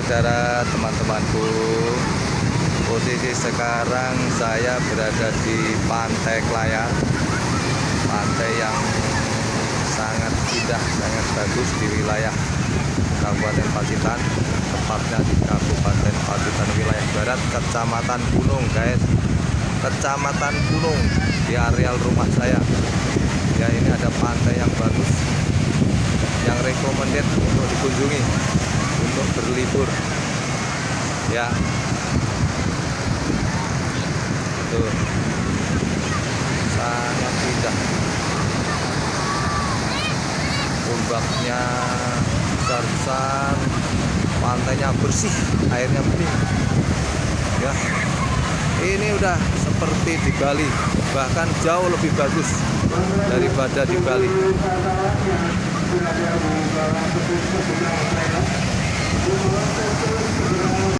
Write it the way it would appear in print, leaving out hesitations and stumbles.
saudara, teman-temanku. Posisi sekarang saya berada di Pantai Klayan, pantai yang sangat indah, sangat bagus di wilayah Kabupaten Pacitan, tepatnya di Kabupaten Pacitan wilayah Barat, Kecamatan Gunung, guys. Kecamatan Gunung di areal rumah saya. Ya, ini ada pantai yang bagus, yang recommended untuk dikunjungi, untuk berlibur. Ya, tuh sangat indah. Ombaknya besar-besar, pantainya bersih, airnya bening. Ya, ini udah seperti di Bali, bahkan jauh lebih bagus daripada di Bali.